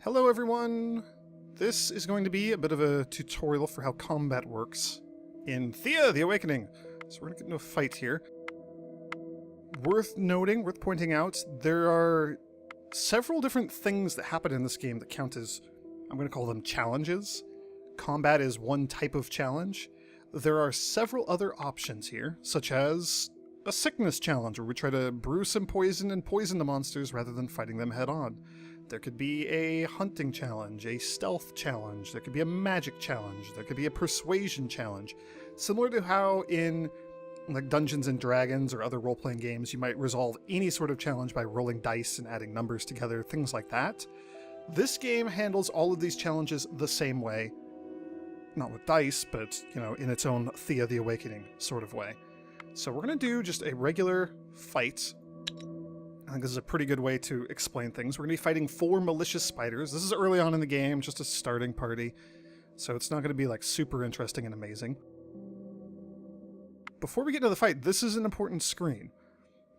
Hello everyone! This is going to be a bit of a tutorial for how combat works in Thea, the Awakening. So we're going to get into a fight here. Worth noting, worth pointing out, there are several different things that happen in this game that count as, I'm going to call them challenges. Combat is one type of challenge. There are several other options here, such as a sickness challenge, where we try to brew some poison and poison the monsters rather than fighting them head on. There could be a hunting challenge, a stealth challenge, there could be a magic challenge, there could be a persuasion challenge. Similar to how in like Dungeons and Dragons or other role-playing games you might resolve any sort of challenge by rolling dice and adding numbers together, things like that. This game handles all of these challenges the same way. Not with dice, but, you know, in its own Thea the Awakening sort of way. So we're going to do just a regular fight. I think this is a pretty good way to explain things. We're going to be fighting 4 malicious spiders. This is early on in the game, just a starting party. So it's not going to be like super interesting and amazing. Before we get into the fight, this is an important screen.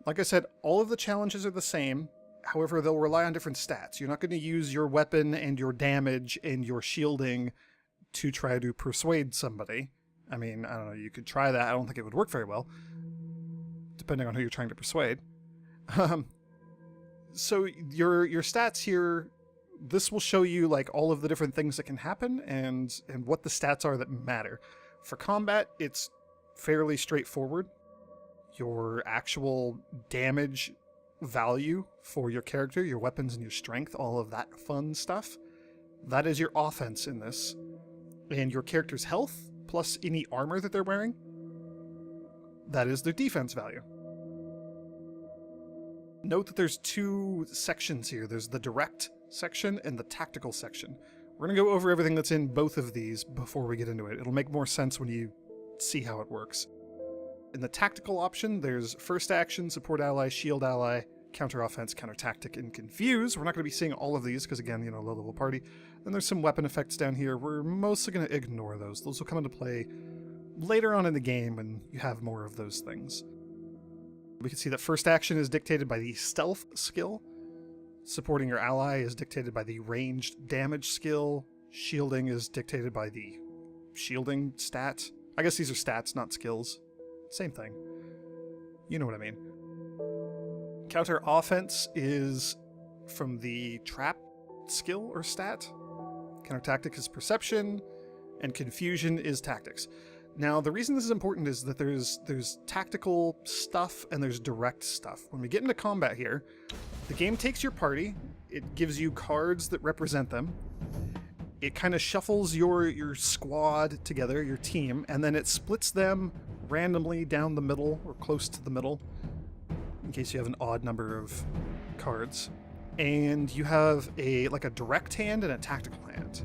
Like I said, all of the challenges are the same. However, they'll rely on different stats. You're not going to use your weapon and your damage and your shielding to try to persuade somebody. I mean, I don't know, you could try that. I don't think it would work very well, depending on who you're trying to persuade. So your stats here, this will show you like all of the different things that can happen and what the stats are that matter. For combat, it's fairly straightforward. Your actual damage value for your character, your weapons and your strength, all of that fun stuff, that is your offense in this. And your character's health, plus any armor that they're wearing, that is their defense value. Note that there's 2 sections here. There's the direct section and the tactical section. We're going to go over everything that's in both of these before we get into it. It'll make more sense when you see how it works. In the tactical option, there's first action, support ally, shield ally, counter offense, counter tactic, and confuse. We're not going to be seeing all of these because, again, you know, low level party. Then there's some weapon effects down here. We're mostly going to ignore those. Those will come into play later on in the game when you have more of those things. We can see that first action is dictated by the stealth skill. Supporting your ally is dictated by the ranged damage skill. Shielding is dictated by the shielding stat. I guess these are stats, not skills. Same thing. You know what I mean. Counter offense is from the trap skill or stat. Counter tactic is perception, and confusion is tactics. Now, the reason this is important is that there's tactical stuff and there's direct stuff. When we get into combat here, the game takes your party, it gives you cards that represent them, it kind of shuffles your squad together, your team, and then it splits them randomly down the middle or close to the middle, in case you have an odd number of cards. And you have like a direct hand and a tactical hand,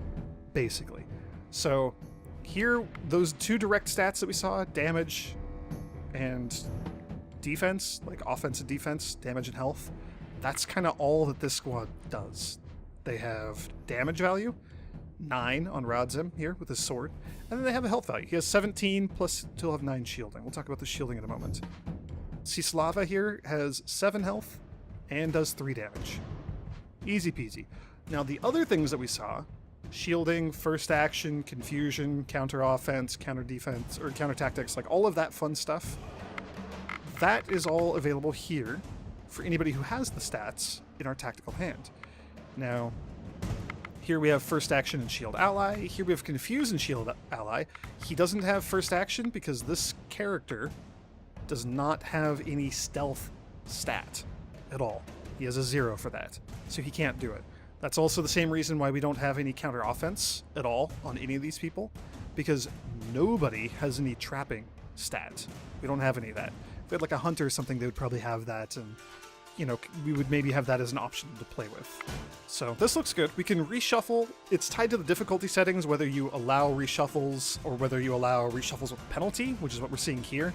basically. So here, those 2 direct stats that we saw, damage and defense, like offense and defense, damage and health, that's kind of all that this squad does. They have damage value, 9 on Radzim here with his sword, and then they have a health value. He has 17 plus he'll have 9 shielding. We'll talk about the shielding in a moment. Cislava here has 7 health and does 3 damage. Easy peasy. Now the other things that we saw, shielding, first action, confusion, counter offense, counter defense, or counter tactics, like all of that fun stuff, that is all available here for anybody who has the stats in our tactical hand. Now, here we have first action and shield ally. Here we have confuse and shield ally. He doesn't have first action because this character does not have any stealth stat at all. He has a 0 for that, so he can't do it. That's also the same reason why we don't have any counter offense at all on any of these people, because nobody has any trapping stat. We don't have any of that. If we had like a hunter or something, they would probably have that, and you know, we would maybe have that as an option to play with. So this looks good. We can reshuffle. It's tied to the difficulty settings, whether you allow reshuffles or whether you allow reshuffles with penalty, which is what we're seeing here.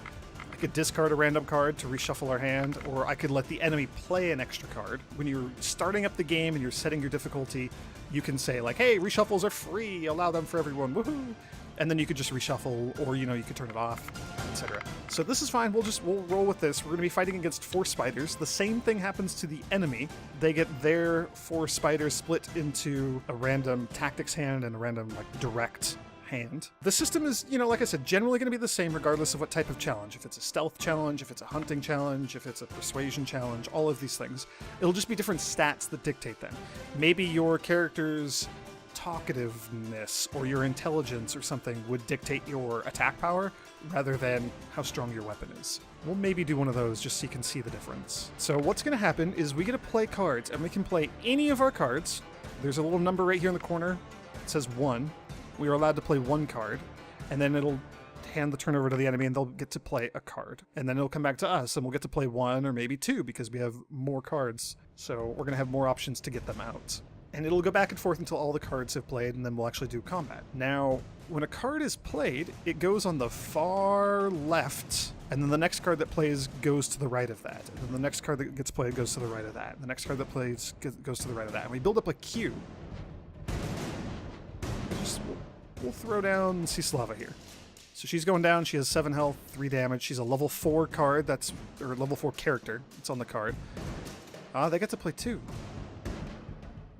I could discard a random card to reshuffle our hand, or I could let the enemy play an extra card. When you're starting up the game and you're setting your difficulty, you can say like, hey, reshuffles are free, allow them for everyone, woohoo! And then you could just reshuffle, or, you know, you could turn it off. etc. So this is fine. We'll roll with this. We're going to be fighting against 4 spiders. The same thing happens to the enemy. They get their 4 spiders split into a random tactics hand and a random direct hand. The system is, like I said, generally going to be the same regardless of what type of challenge. If it's a stealth challenge, if it's a hunting challenge, if it's a persuasion challenge, all of these things. It'll just be different stats that dictate them. Maybe your character's talkativeness or your intelligence or something would dictate your attack power rather than how strong your weapon is. We'll maybe do one of those just so you can see the difference. So what's going to happen is we get to play cards, and we can play any of our cards. There's a little number right here in the corner. It says 1. We are allowed to play 1 card, and then it'll hand the turn over to the enemy and they'll get to play a card. And then it'll come back to us and we'll get to play 1 or maybe 2 because we have more cards. So we're going to have more options to get them out. And it'll go back and forth until all the cards have played, and then we'll actually do combat. Now, when a card is played, it goes on the far left, and then the next card that plays goes to the right of that. And then the next card that gets played goes to the right of that. And the next card that plays goes to the right of that. And we build up a queue. We'll throw down Cislava here. So she's going down. She has 7 health, 3 damage. She's a level 4 card, or level 4 character. It's on the card. They get to play 2.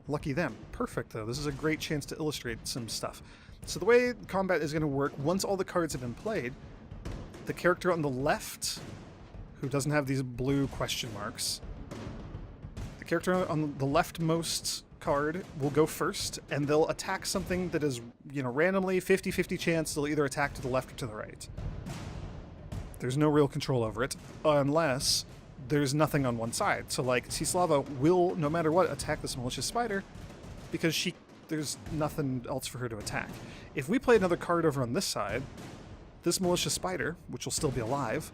Lucky them. Perfect, though. This is a great chance to illustrate some stuff. So the way combat is going to work, once all the cards have been played, the character on the left, who doesn't have these blue question marks, the character on the leftmost card will go first, and they'll attack something that is, randomly 50-50 chance they'll either attack to the left or to the right. There's no real control over it, unless there's nothing on one side. So Cislava will, no matter what, attack this malicious spider because there's nothing else for her to attack. If we play another card over on this side, this malicious spider, which will still be alive,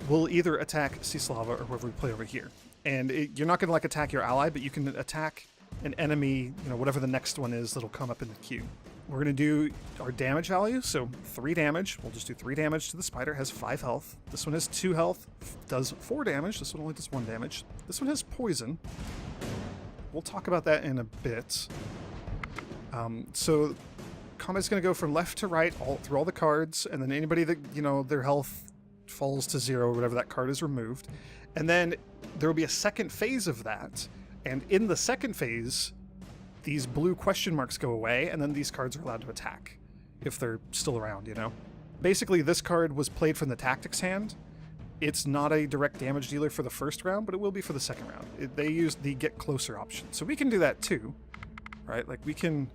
will either attack Cislava or whoever we play over here. And you're not going to attack your ally, but you can attack an enemy, whatever the next one is that'll come up in the queue. We're going to do our damage value, so 3 damage. We'll just do 3 damage to the spider, has 5 health. This one has 2 health, does 4 damage. This one only does 1 damage. This one has poison. We'll talk about that in a bit. So combat's going to go from left to right through all the cards, and then anybody that, their health falls to 0, whatever that card is removed. And then there will be a second phase of that, and in the second phase, these blue question marks go away, and then these cards are allowed to attack, if they're still around, Basically, this card was played from the tactics hand. It's not a direct damage dealer for the first round, but it will be for the second round. They used the get closer option. So we can do that too, right? We can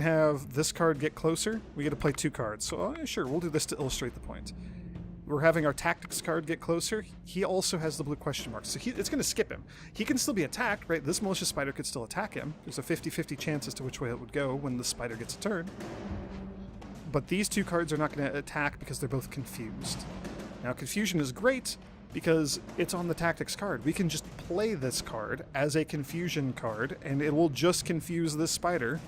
have this card get closer. We get to play 2 cards. So sure, we'll do this to illustrate the point. We're having our tactics card get closer. He also has the blue question mark, so it's going to skip him. He can still be attacked, right? This malicious spider could still attack him. There's a 50-50 chance as to which way it would go when the spider gets a turn. But these 2 cards are not going to attack because they're both confused. Now, confusion is great because it's on the tactics card. We can just play this card as a confusion card, and it will just confuse this spider.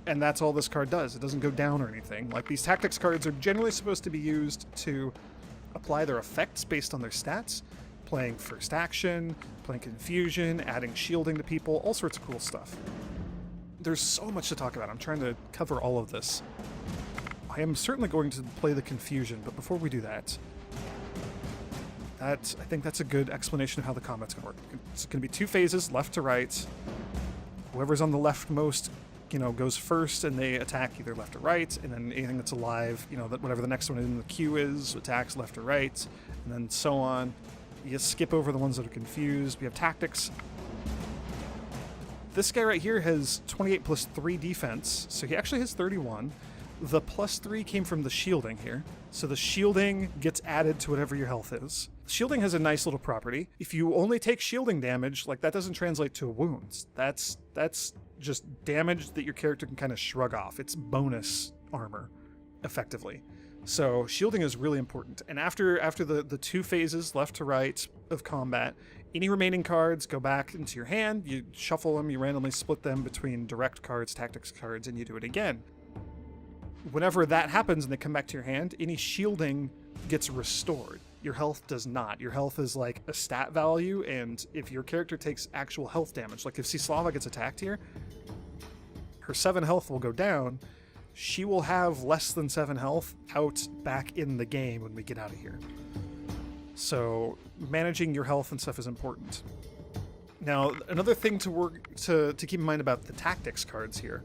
And that's all this card does. It doesn't go down or anything. These tactics cards are generally supposed to be used to apply their effects based on their stats. Playing first action, playing confusion, adding shielding to people, all sorts of cool stuff. There's so much to talk about. I'm trying to cover all of this. I am certainly going to play the confusion, but before we do that, I think that's a good explanation of how the combat's going to work. It's going to be 2 phases, left to right. Whoever's on the leftmost goes first, and they attack either left or right, and then anything that's alive, whatever the next one in the queue is, attacks left or right, and then so on. You just skip over the ones that are confused. We have tactics. This guy right here has 28 plus 3 defense, so he actually has 31. The plus 3 came from the shielding here, so the shielding gets added to whatever your health is. Shielding has a nice little property. If you only take shielding damage, that doesn't translate to wounds. That's just damage that your character can kind of shrug off. It's bonus armor, effectively. So shielding is really important. And after the 2 phases, left to right, of combat, any remaining cards go back into your hand, you shuffle them, you randomly split them between direct cards, tactics cards, and you do it again. Whenever that happens and they come back to your hand, any shielding gets restored. Your health does not. Your health is a stat value, and if your character takes actual health damage, if Cislava gets attacked here, her 7 health will go down. she will have less than 7 health out back in the game when we get out of here. So managing your health and stuff is important. Now, another thing to keep in mind about the tactics cards here,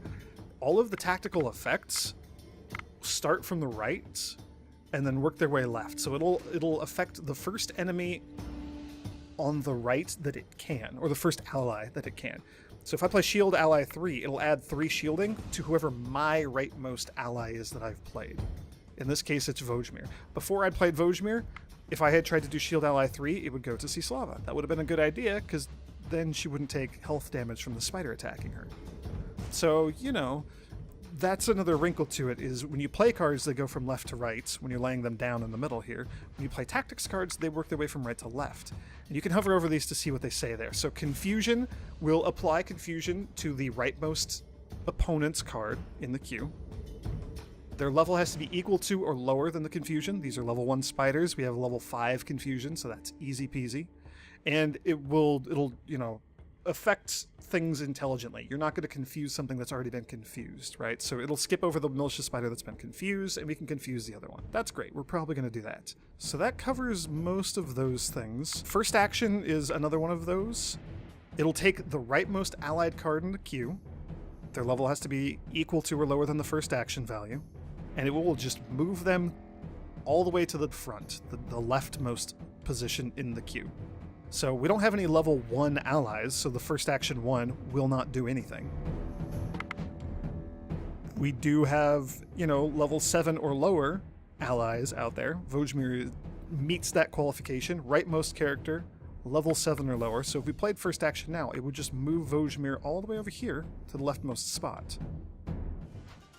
all of the tactical effects start from the right and then work their way left. So it'll affect the first enemy on the right that it can, or the first ally that it can. So if I play shield ally 3, it'll add 3 shielding to whoever my rightmost ally is that I've played. In this case, it's Vojmir. Before I'd played Vojmir, if I had tried to do shield ally 3, it would go to Cislava. That would have been a good idea, because then she wouldn't take health damage from the spider attacking her. So, you know, that's another wrinkle to it, is when you play cards, they go from left to right, when you're laying them down in the middle here. When you play tactics cards, they work their way from right to left. And you can hover over these to see what they say there. So Confusion will apply Confusion to the rightmost opponent's card in the queue. Their level has to be equal to or lower than the Confusion. These are level 1 spiders. We have level 5 Confusion, so that's easy peasy. And it'll, you know, affect things intelligently. You're not going to confuse something that's already been confused, right? So it'll skip over the malicious spider that's been confused, and we can confuse the other one. That's great. We're probably going to do that. So that covers most of those things. First action is another one of those. It'll take the rightmost allied card in the queue. Their level has to be equal to or lower than the first action value, and it will just move them all the way to the front, the leftmost position in the queue. So we don't have any level 1 allies, so the first action 1 will not do anything. We do have, you know, level 7 or lower allies out there. Vojmir meets that qualification. Rightmost character, level 7 or lower. So if we played first action now, it would just move Vojmir all the way over here to the leftmost spot.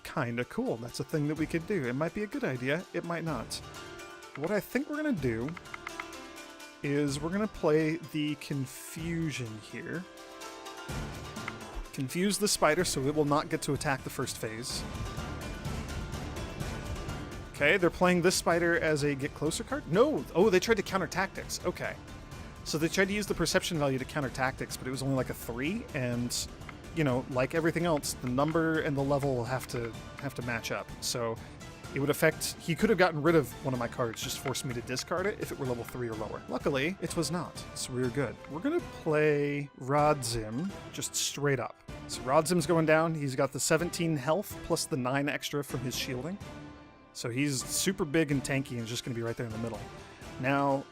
Kinda cool. That's a thing that we could do. It might be a good idea. It might not. What I think we're going to do is we're going to play the Confusion here. Confuse the spider so it will not get to attack the first phase. Okay, they're playing this spider as a get closer card? No! Oh, they tried to counter tactics. Okay. So they tried to use the perception value to counter tactics, but it was only like a 3, and, you know, like everything else, the number and the level will have to match up. So it would affect... He could have gotten rid of one of my cards, just forced me to discard it if it were level 3 or lower. Luckily, it was not, so we were good. We're going to play Rodzim just straight up. So Rodzim's going down. He's got the 17 health plus the 9 extra from his shielding. So he's super big and tanky and just going to be right there in the middle. Now,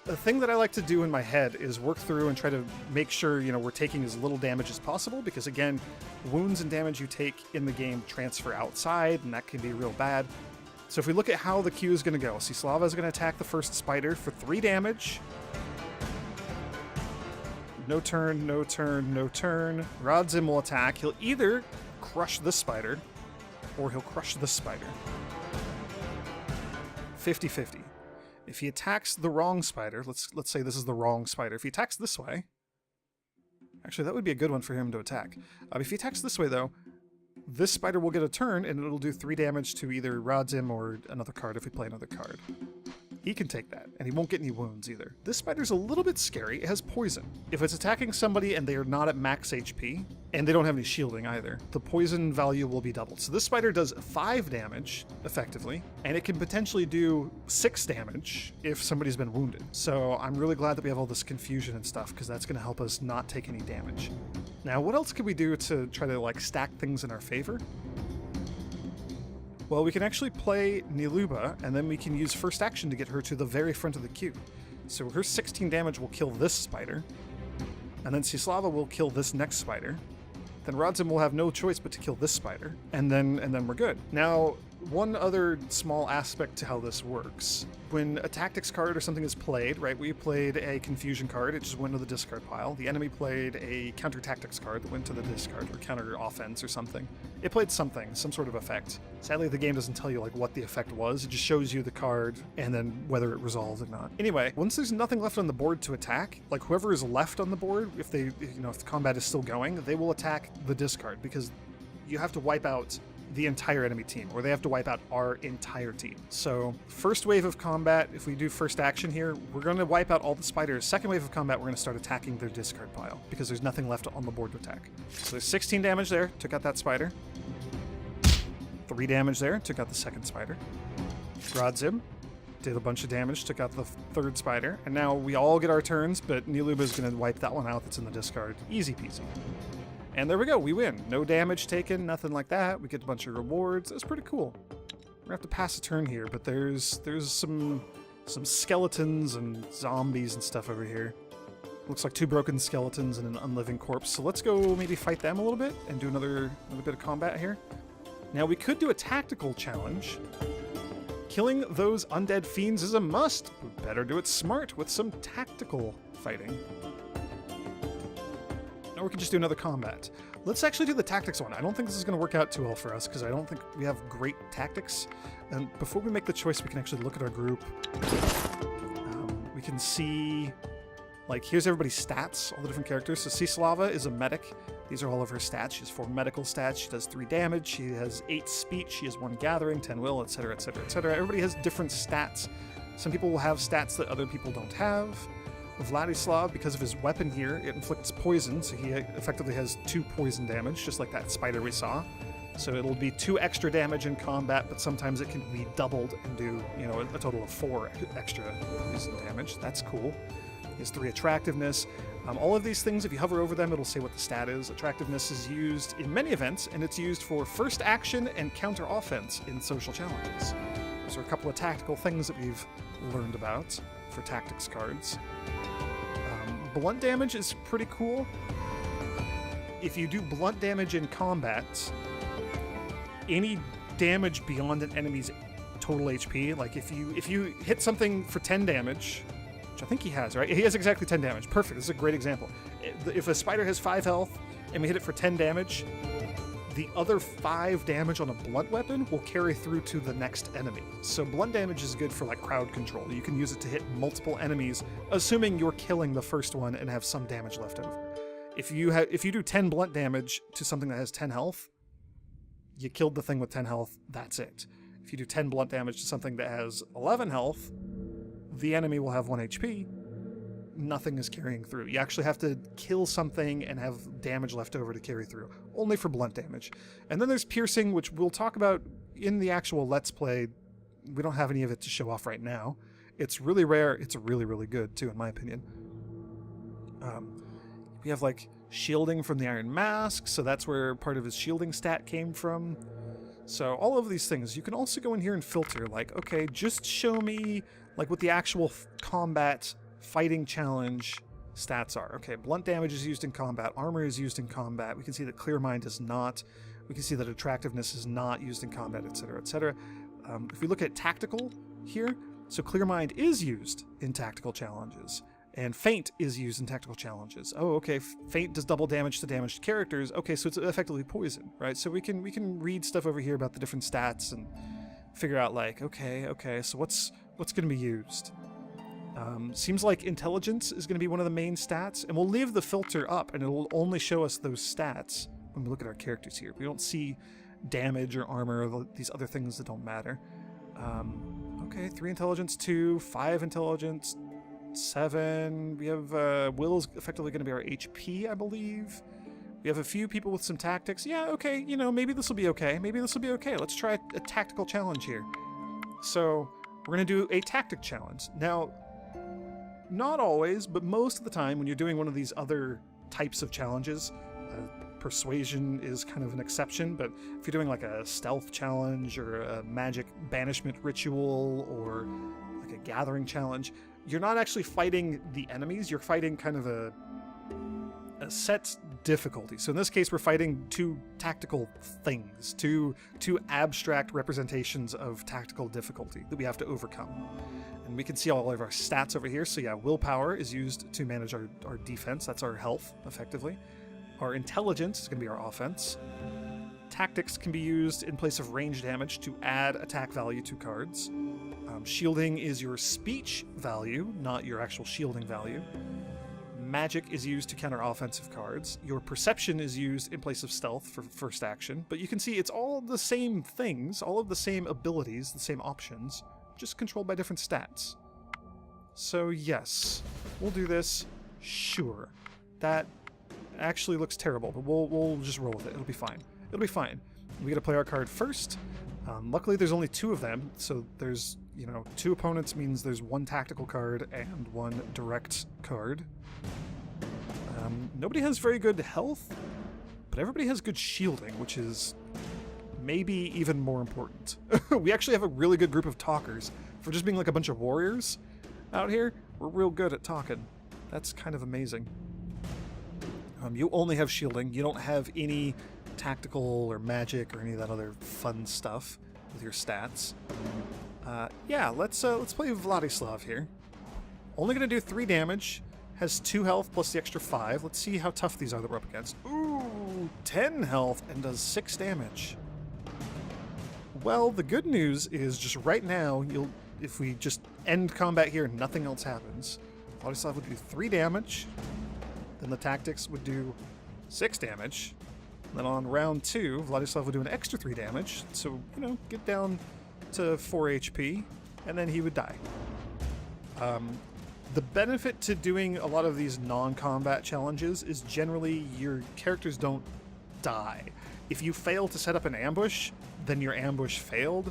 the thing that I like to do in my head is work through and try to make sure, you know, we're taking as little damage as possible, because again, wounds and damage you take in the game transfer outside, and that can be real bad. So if we look at how the queue is going to go, Cislava is going to attack the first spider for 3 damage. No turn, no turn, no turn. Rodzim will attack. He'll either crush this spider, or he'll crush this spider. 50-50. If he attacks the wrong spider, let's say this is the wrong spider. If he attacks this way... Actually, that would be a good one for him to attack. If he attacks this way, though, this spider will get a turn, and it'll do 3 damage to either Rodzim or another card if we play another card. He can take that, and he won't get any wounds either. This spider's a little bit scary. It has poison. If it's attacking somebody and they are not at max HP, and they don't have any shielding either, the poison value will be doubled. So this spider does 5 damage, effectively, and it can potentially do 6 damage if somebody's been wounded. So I'm really glad that we have all this confusion and stuff, because that's going to help us not take any damage. Now, what else could we do to try to, like, stack things in our favor? Well, we can actually play Niluba, and then we can use first action to get her to the very front of the queue. So her 16 damage will kill this spider, and then Cislava will kill this next spider. Then Rodzim will have no choice but to kill this spider, and then we're good. Now, one other small aspect to how this works. When a tactics card or something is played, right, we played a confusion card, it just went to the discard pile. The enemy played a counter tactics card that went to the discard, or counter offense or something. It played something, some sort of effect. Sadly, the game doesn't tell you like what the effect was, it just shows you the card and then whether it resolved or not. Anyway, once there's nothing left on the board to attack, like whoever is left on the board, if they, you know, if the combat is still going, they will attack the discard, because you have to wipe out the entire enemy team, or they have to wipe out our entire team. So first wave of combat, if we do first action here, we're going to wipe out all the spiders. Second wave of combat, we're going to start attacking their discard pile, because there's nothing left on the board to attack. So there's 16 damage there, took out that spider. 3 3 damage there, took out the second spider. Rods him, did a bunch of damage, took out the third spider, and now we all get our turns, but Niluba's going to wipe that one out that's in the discard. Easy peasy. And there we go, we win. No damage taken, nothing like that. We get a bunch of rewards. That's pretty cool. We're going to have to pass a turn here, but there's some skeletons and zombies and stuff over here. Looks like 2 broken skeletons and an unliving corpse. So let's go maybe fight them a little bit and do another bit of combat here. Now we could do a tactical challenge. Killing those undead fiends is a must. We better do it smart with some tactical fighting. Or we could just do another combat. Let's actually do the tactics one. I don't think this is going to work out too well for us because I don't think we have great tactics. And before we make the choice, we can actually look at our group. We can see, like, here's everybody's stats, all the different characters. So Cislava is a medic. These are all of her stats. She has 4 medical stats. She does 3 damage. She has 8 speech. She has 1 gathering, 10 will, etc., etc., etc. Everybody has different stats. Some people will have stats that other people don't have. Vladislav, because of his weapon here, it inflicts poison, so he effectively has 2 poison damage, just like that spider we saw. So it'll be 2 extra damage in combat, but sometimes it can be doubled and do, you know, a total of 4 extra poison damage. That's cool. He has 3 attractiveness. All of these things, if you hover over them, it'll say what the stat is. Attractiveness is used in many events, and it's used for first action and counter offense in social challenges. Those are a couple of tactical things that we've learned about for tactics cards. Blunt damage is pretty cool. If you do blunt damage in combat, any damage beyond an enemy's total HP, like if you hit something for 10 damage, which I think he has, right? He has exactly 10 damage. Perfect. This is a great example. If a spider has 5 health and we hit it for 10 damage, the other 5 damage on a blunt weapon will carry through to the next enemy. So blunt damage is good for like crowd control. You can use it to hit multiple enemies, assuming you're killing the first one and have some damage left over. If you do 10 blunt damage to something that has 10 health, you killed the thing with 10 health, that's it. If you do 10 blunt damage to something that has 11 health, the enemy will have 1 HP. Nothing is carrying through. You actually have to kill something and have damage left over to carry through. Only for blunt damage. And then there's piercing, which we'll talk about in the actual Let's Play. We don't have any of it to show off right now. It's really rare. It's really, really good, too, in my opinion. We have, like, shielding from the Iron Mask, so that's where part of his shielding stat came from. So all of these things. You can also go in here and filter, like, okay, just show me, like, what the actual combat fighting challenge stats are. Okay, blunt damage is used in combat, armor is used in combat. We can see that Clear Mind is not. We can see that attractiveness is not used in combat, etc., etc. If we look at tactical here, so Clear Mind is used in tactical challenges, and Feint is used in tactical challenges. Oh, okay, Feint does double damage to damaged characters. Okay, so it's effectively poison, right? So we can read stuff over here about the different stats and figure out, like, okay, so what's going to be used? Seems like intelligence is going to be one of the main stats, and we'll leave the filter up, and it will only show us those stats when we look at our characters here. We don't see damage or armor or these other things that don't matter. Okay, 3 intelligence, 2, 5 intelligence, 7. We have will is effectively going to be our HP, I believe. We have a few people with some tactics. Yeah, okay, you know, maybe this will be okay. Maybe this will be okay. Let's try a tactical challenge here. So we're going to do a tactic challenge. Now, not always, but most of the time when you're doing one of these other types of challenges, persuasion is kind of an exception, but if you're doing like a stealth challenge or a magic banishment ritual or like a gathering challenge, you're not actually fighting the enemies, you're fighting kind of a set difficulty. So in this case, we're fighting 2 tactical things, two abstract representations of tactical difficulty that we have to overcome. And we can see all of our stats over here. So yeah, willpower is used to manage our defense. That's our health, effectively. Our intelligence is going to be our offense. Tactics can be used in place of range damage to add attack value to cards. Shielding is your speech value, not your actual shielding value. Magic is used to counter offensive cards. Your perception is used in place of stealth for first action. But you can see it's all the same things, all of the same abilities, the same options, just controlled by different stats. So yes, we'll do this. Sure. That actually looks terrible, but we'll just roll with it. It'll be fine. It'll be fine. We get to play our card first. Luckily, there's only 2 of them, so there's, 2 opponents means there's 1 tactical card and 1 direct card. Nobody has very good health, but everybody has good shielding, which is maybe even more important. We actually have a really good group of talkers. For just being like a bunch of warriors out here, we're real good at talking. That's kind of amazing. You only have shielding. You don't have any tactical or magic or any of that other fun stuff with your stats. Yeah, let's play Vladislav here. Only gonna do 3 damage. Has 2 health plus the extra 5. Let's see how tough these are that we're up against. Ooh, 10 health and does 6 damage. Well, the good news is just right now, if we just end combat here and nothing else happens, Vladislav would do 3 damage. Then the tactics would do 6 damage. Then on round 2, Vladislav would do an extra 3 damage. So, get down to 4 HP, and then he would die. The benefit to doing a lot of these non-combat challenges is generally your characters don't die. If you fail to set up an ambush, then your ambush failed,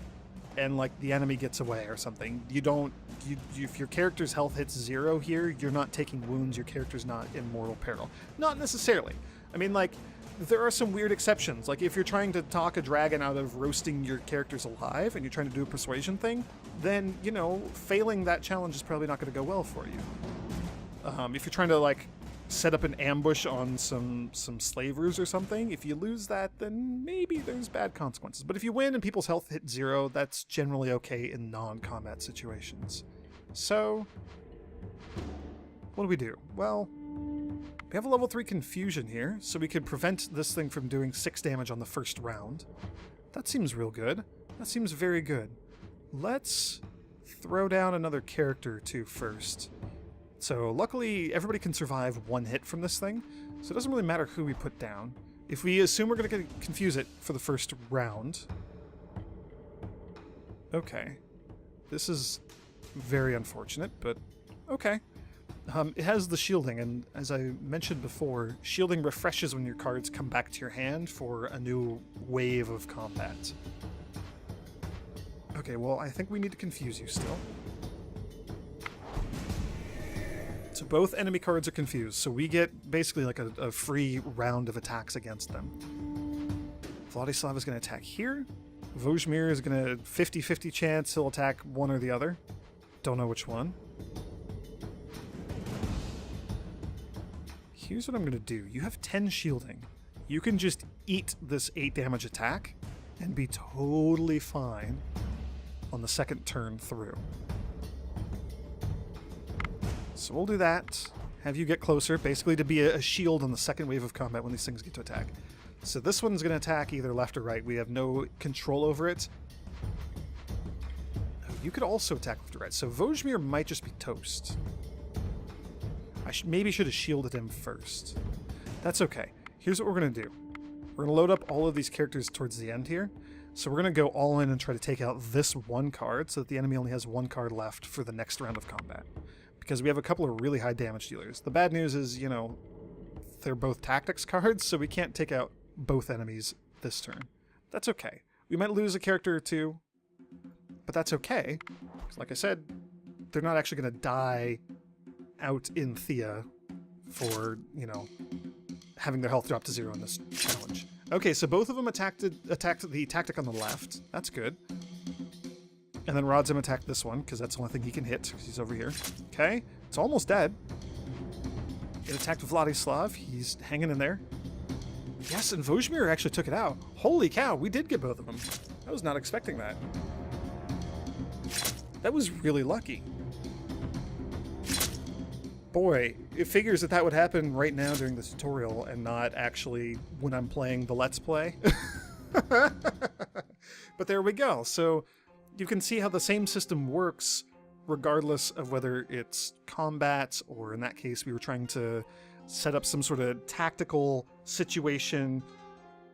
and the enemy gets away or something. If your character's health hits 0 here, you're not taking wounds, your character's not in mortal peril. Not necessarily. I mean, there are some weird exceptions. If you're trying to talk a dragon out of roasting your characters alive and you're trying to do a persuasion thing, then, failing that challenge is probably not going to go well for you. If you're trying to, set up an ambush on some slavers or something, if you lose that, then maybe there's bad consequences. But if you win and people's health hit 0, that's generally okay in non-combat situations. So, what do we do? Well, we have a level 3 confusion here, so we could prevent this thing from doing 6 damage on the first round. That seems real good. That seems very good. Let's throw down another character or 2 first. So luckily, everybody can survive 1 hit from this thing, so it doesn't really matter who we put down. If we assume we're going to confuse it for the first round... Okay. This is very unfortunate, but okay. It has the shielding, and as I mentioned before, shielding refreshes when your cards come back to your hand for a new wave of combat. Okay, well, I think we need to confuse you still. So both enemy cards are confused, so we get basically a free round of attacks against them. Vladislav is going to attack here. Vojmir is going to 50-50 chance he'll attack one or the other. Don't know which one. Here's what I'm going to do. You have 10 shielding. You can just eat this 8 damage attack and be totally fine on the second turn through. So we'll do that. Have you get closer, basically to be a shield on the second wave of combat when these things get to attack. So this one's going to attack either left or right. We have no control over it. You could also attack left or right. So Vojmir might just be toast. I maybe should have shielded him first. That's okay. Here's what we're going to do. We're going to load up all of these characters towards the end here. So we're going to go all in and try to take out this 1 card so that the enemy only has 1 card left for the next round of combat. Because we have a couple of really high damage dealers. The bad news is, they're both tactics cards, so we can't take out both enemies this turn. That's okay. We might lose a character or 2, but that's okay. Because like I said, they're not actually going to die out in Thea for, having their health drop to 0 in this challenge. Okay, so both of them attacked the tactic on the left. That's good. And then Rodzim attacked this one, because that's the only thing he can hit, because he's over here. Okay, it's almost dead. It attacked Vladislav. He's hanging in there. Yes, and Vojmir actually took it out. Holy cow, we did get both of them. I was not expecting that. That was really lucky. Boy, it figures that would happen right now during the tutorial and not actually when I'm playing the Let's Play. But there we go. So you can see how the same system works regardless of whether it's combat or, in that case, we were trying to set up some sort of tactical situation.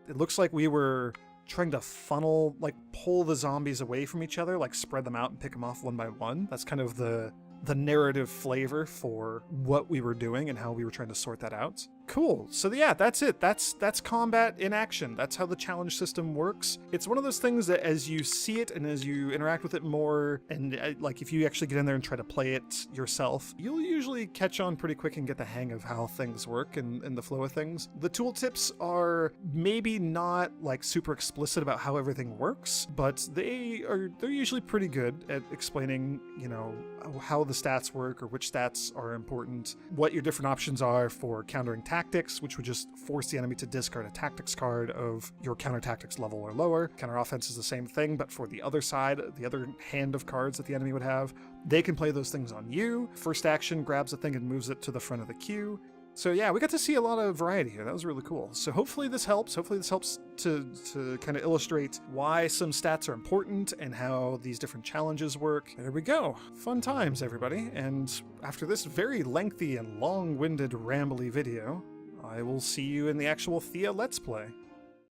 It looks like we were trying to funnel, pull the zombies away from each other, spread them out and pick them off one by one. That's kind of the narrative flavor for what we were doing and how we were trying to sort that out. Cool. So yeah, that's it. That's combat in action. That's how the challenge system works. It's one of those things that as you see it and as you interact with it more, and like if you actually get in there and try to play it yourself, you'll usually catch on pretty quick and get the hang of how things work and the flow of things. The tooltips are maybe not like super explicit about how everything works, but they're usually pretty good at explaining, you know, how the stats work or which stats are important, what your different options are for countering tactics, which would just force the enemy to discard a tactics card of your counter tactics level or lower. Counter offense is the same thing, but for the other side, the other hand of cards that the enemy would have, they can play those things on you. First action grabs a thing and moves it to the front of the queue. So yeah, we got to see a lot of variety here. That was really cool. So hopefully this helps. Hopefully this helps to kind of illustrate why some stats are important and how these different challenges work. There we go. Fun times, everybody. And after this very lengthy and long-winded, rambly video, I will see you in the actual Thea Let's Play.